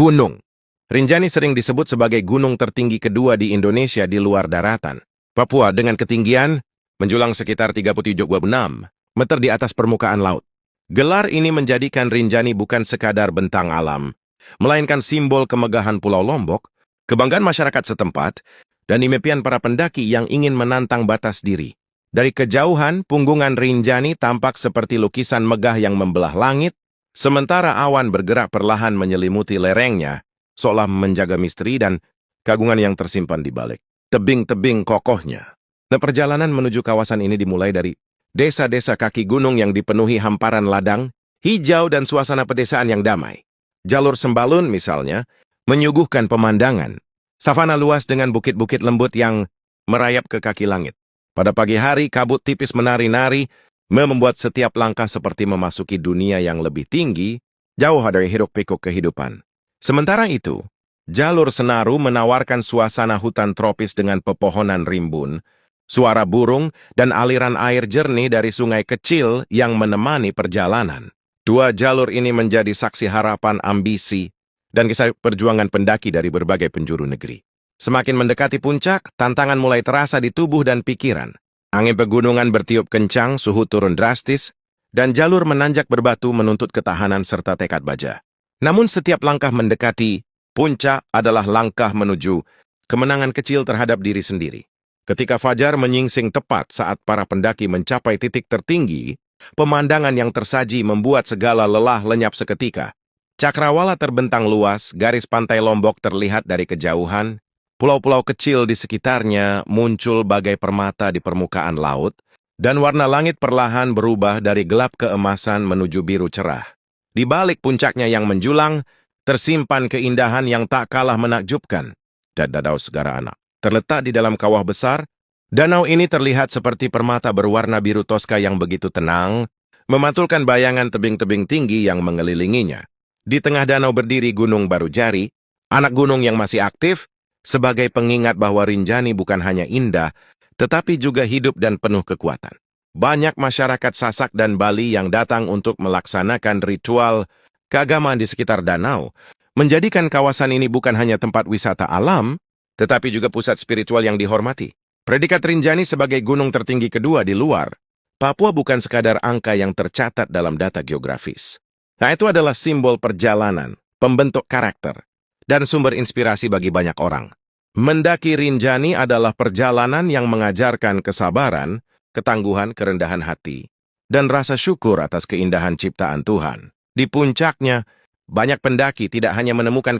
Gunung Rinjani sering disebut sebagai gunung tertinggi kedua di Indonesia di luar daratan. Papua dengan ketinggian menjulang sekitar 37,6 meter di atas permukaan laut. Gelar ini menjadikan Rinjani bukan sekadar bentang alam, melainkan simbol kemegahan Pulau Lombok, kebanggaan masyarakat setempat, dan impian para pendaki yang ingin menantang batas diri. Dari kejauhan, punggungan Rinjani tampak seperti lukisan megah yang membelah langit, sementara awan bergerak perlahan menyelimuti lerengnya, seolah menjaga misteri dan keagungan yang tersimpan di balik tebing-tebing kokohnya. Nah, perjalanan menuju kawasan ini dimulai dari desa-desa kaki gunung yang dipenuhi hamparan ladang, hijau dan suasana pedesaan yang damai. Jalur Sembalun misalnya, menyuguhkan pemandangan. Savana luas dengan bukit-bukit lembut yang merayap ke kaki langit. Pada pagi hari, kabut tipis menari-nari, membuat setiap langkah seperti memasuki dunia yang lebih tinggi, jauh dari hiruk-pikuk kehidupan. Sementara itu, jalur Senaru menawarkan suasana hutan tropis dengan pepohonan rimbun, suara burung, dan aliran air jernih dari sungai kecil yang menemani perjalanan. Dua jalur ini menjadi saksi harapan, ambisi, dan kisah perjuangan pendaki dari berbagai penjuru negeri. Semakin mendekati puncak, tantangan mulai terasa di tubuh dan pikiran. Angin pegunungan bertiup kencang, suhu turun drastis, dan jalur menanjak berbatu menuntut ketahanan serta tekad baja. Namun setiap langkah mendekati puncak adalah langkah menuju kemenangan kecil terhadap diri sendiri. Ketika fajar menyingsing tepat saat para pendaki mencapai titik tertinggi, pemandangan yang tersaji membuat segala lelah lenyap seketika. Cakrawala terbentang luas, garis pantai Lombok terlihat dari kejauhan, pulau-pulau kecil di sekitarnya muncul bagai permata di permukaan laut, dan warna langit perlahan berubah dari gelap keemasan menuju biru cerah. Di balik puncaknya yang menjulang, tersimpan keindahan yang tak kalah menakjubkan. Danau Segara Anak terletak di dalam kawah besar. Danau ini terlihat seperti permata berwarna biru toska yang begitu tenang, memantulkan bayangan tebing-tebing tinggi yang mengelilinginya. Di tengah danau berdiri Gunung Barujari, anak gunung yang masih aktif, sebagai pengingat bahwa Rinjani bukan hanya indah, tetapi juga hidup dan penuh kekuatan. Banyak masyarakat Sasak dan Bali yang datang untuk melaksanakan ritual keagamaan di sekitar danau, menjadikan kawasan ini bukan hanya tempat wisata alam, tetapi juga pusat spiritual yang dihormati. Predikat Rinjani sebagai gunung tertinggi kedua di luar Papua bukan sekadar angka yang tercatat dalam data geografis. Nah, itu adalah simbol perjalanan, pembentuk karakter, dan sumber inspirasi bagi banyak orang. Mendaki Rinjani adalah perjalanan yang mengajarkan kesabaran, ketangguhan, kerendahan hati, dan rasa syukur atas keindahan ciptaan Tuhan. Di puncaknya, banyak pendaki tidak hanya menemukan